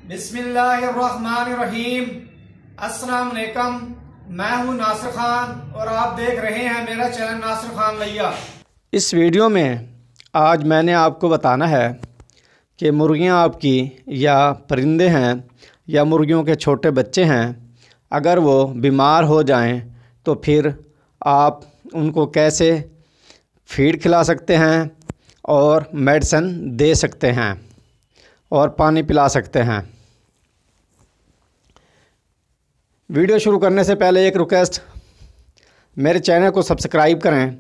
बिस्मिल्लाहिर्रहमानिर्रहीम। अस्सलाम वालेकुम। मैं हूं नासिर खान और आप देख रहे हैं मेरा चैनल नासिर खान लैया। इस वीडियो में आज मैंने आपको बताना है कि मुर्गियां आपकी या परिंदे हैं या मुर्गियों के छोटे बच्चे हैं, अगर वो बीमार हो जाएं तो फिर आप उनको कैसे फीड खिला सकते हैं और मेडिसिन दे सकते हैं और पानी पिला सकते हैं। वीडियो शुरू करने से पहले एक रिक्वेस्ट, मेरे चैनल को सब्सक्राइब करें,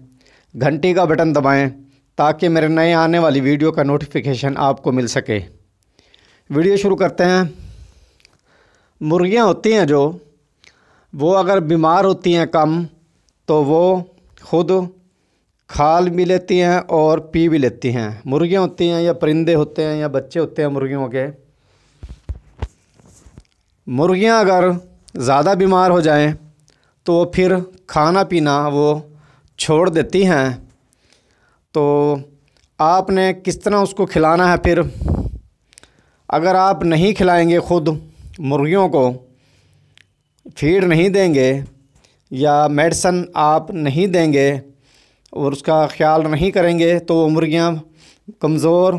घंटी का बटन दबाएं ताकि मेरे नए आने वाली वीडियो का नोटिफिकेशन आपको मिल सके। वीडियो शुरू करते हैं। मुर्गियां होती हैं जो वो अगर बीमार होती हैं कम तो वो खुद खा भी लेती हैं और पी भी लेती हैं। मुर्गियां होती हैं या परिंदे होते हैं या बच्चे होते हैं मुर्गियों के, मुर्गियां अगर ज़्यादा बीमार हो जाएं तो फिर खाना पीना वो छोड़ देती हैं। तो आपने किस तरह उसको खिलाना है? फिर अगर आप नहीं खिलाएंगे, खुद मुर्गियों को फीड नहीं देंगे या मेडिसिन आप नहीं देंगे और उसका ख्याल नहीं करेंगे तो वो मुर्गियां कमज़ोर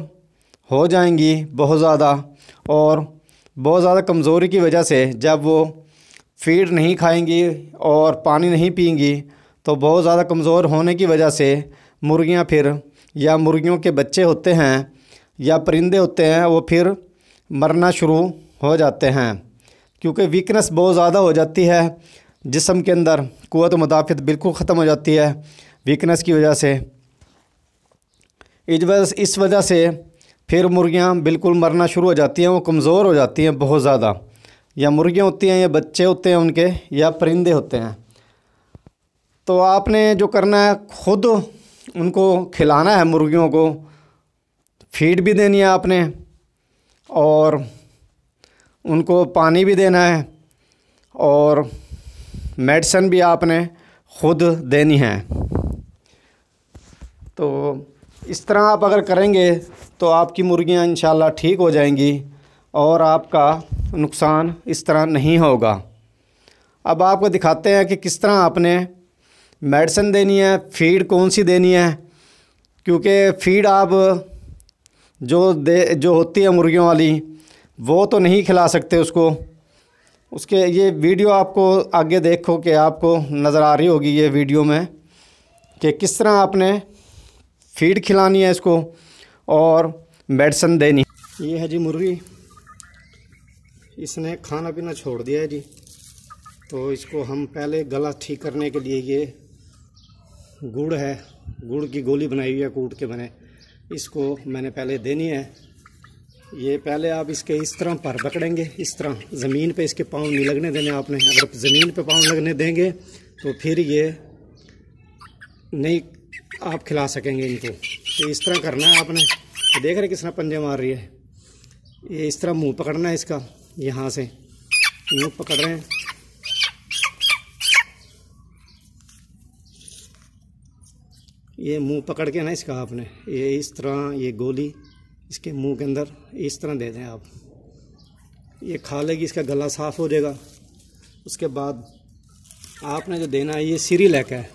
हो जाएंगी बहुत ज़्यादा। और बहुत ज़्यादा कमज़ोरी की वजह से जब वो फीड नहीं खाएंगी और पानी नहीं पीएंगी तो बहुत ज़्यादा कमज़ोर होने की वजह से मुर्गियां फिर, या मुर्गियों के बच्चे होते हैं या परिंदे होते हैं, वो फिर मरना शुरू हो जाते हैं क्योंकि वीकनेस बहुत ज़्यादा हो जाती है जिस्म के अंदर। क़ुव्वत मुदाफ़ियत बिल्कुल ख़त्म हो जाती है वीकनेस की वजह से। इस वजह से फिर मुर्गियां बिल्कुल मरना शुरू हो जाती हैं, वो कमज़ोर हो जाती हैं बहुत ज़्यादा। या मुर्गियां होती हैं या बच्चे होते हैं उनके या परिंदे होते हैं। तो आपने जो करना है, खुद उनको खिलाना है, मुर्गियों को फीड भी देनी है आपने और उनको पानी भी देना है और मेडिसिन भी आपने खुद देनी है। तो इस तरह आप अगर करेंगे तो आपकी मुर्गियां इंशाल्लाह ठीक हो जाएंगी और आपका नुकसान इस तरह नहीं होगा। अब आपको दिखाते हैं कि किस तरह आपने मेडिसिन देनी है, फीड कौन सी देनी है। क्योंकि फीड आप जो होती है मुर्गियों वाली वो तो नहीं खिला सकते उसके ये वीडियो आपको आगे देखो कि आपको नज़र आ रही होगी ये वीडियो में कि किस तरह आपने फीड खिलानी है इसको और मेडिसिन देनी। ये है जी मुर्गी, इसने खाना पीना छोड़ दिया है जी। तो इसको हम पहले गला ठीक करने के लिए, ये गुड़ है, गुड़ की गोली बनाई हुई है कूट के बने, इसको मैंने पहले देनी है। ये पहले आप इसके इस तरह पर पकड़ेंगे, इस तरह ज़मीन पे इसके पाँव नहीं लगने देने आपने। अगर ज़मीन पे पाँव लगने देंगे तो फिर ये नहीं आप खिला सकेंगे इनको। तो इस तरह करना है आपने। तो देख रहे किस तरह पंजे मार रही है। ये इस तरह मुंह पकड़ना है इसका, यहाँ से मुंह पकड़ रहे हैं। ये मुंह पकड़ के ना इसका आपने ये इस तरह ये गोली इसके मुंह के अंदर इस तरह दे दें आप। ये खा लेगी, इसका गला साफ़ हो जाएगा। उसके बाद आपने जो देना है ये सिरिलैक है,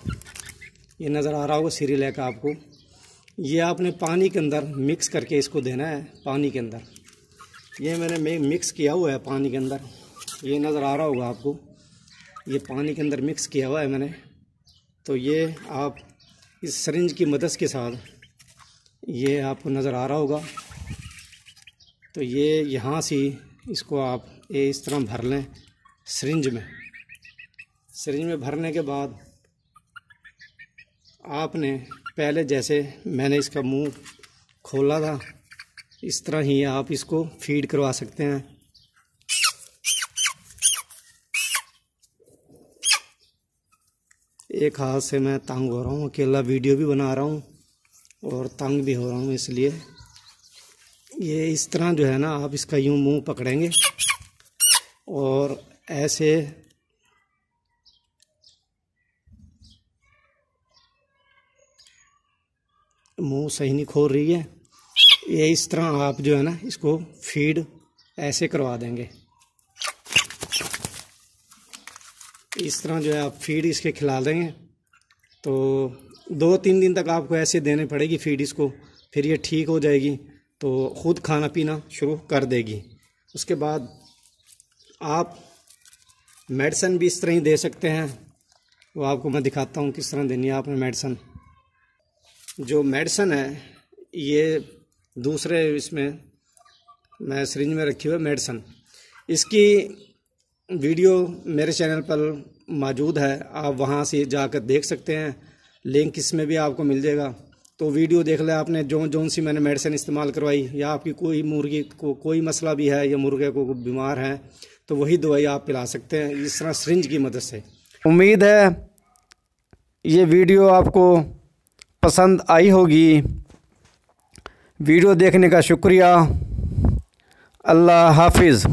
ये नज़र आ रहा होगा सिरिलैक आपको। ये आपने पानी के अंदर मिक्स करके इसको देना है। पानी के अंदर ये मैंने मिक्स किया हुआ है पानी के अंदर, ये नज़र आ रहा होगा आपको। ये पानी के अंदर मिक्स किया हुआ है मैंने। तो ये आप इस सिरिंज की मदद के साथ, ये आपको नज़र आ रहा होगा। तो ये यहाँ से इसको आप ये इस तरह भर लें सिरिंज में। सिरिंज में भरने के बाद आपने पहले जैसे मैंने इसका मुंह खोला था, इस तरह ही आप इसको फीड करवा सकते हैं। एक हाथ से मैं तंग हो रहा हूँ, अकेला वीडियो भी बना रहा हूँ और तंग भी हो रहा हूँ, इसलिए ये इस तरह जो है ना, आप इसका यूँ मुंह पकड़ेंगे और ऐसे मुंह सही नहीं खोल रही है, ये इस तरह आप जो है ना इसको फीड ऐसे करवा देंगे। इस तरह जो है आप फीड इसके खिला देंगे तो 2-3 दिन तक आपको ऐसे देने पड़ेगी फीड इसको, फिर ये ठीक हो जाएगी तो ख़ुद खाना पीना शुरू कर देगी। उसके बाद आप मेडिसिन भी इस तरह ही दे सकते हैं, वो आपको मैं दिखाता हूँ किस तरह देनी है आपने मेडिसिन। जो मेडिसिन है ये दूसरे इसमें मैं सिरिंज में रखी हुई है मेडिसिन, इसकी वीडियो मेरे चैनल पर मौजूद है, आप वहाँ से जाकर देख सकते हैं, लिंक इसमें भी आपको मिल जाएगा। तो वीडियो देख ले आपने जो सी मैंने मेडिसिन इस्तेमाल करवाई, या आपकी कोई मुर्गी को कोई मसला भी है या मुर्गे को बीमार है तो वही दवाई आप पिला सकते हैं इस तरह सिरिंज की मदद से। उम्मीद है ये वीडियो आपको पसंद आई होगी। वीडियो देखने का शुक्रिया। अल्लाह हाफिज़।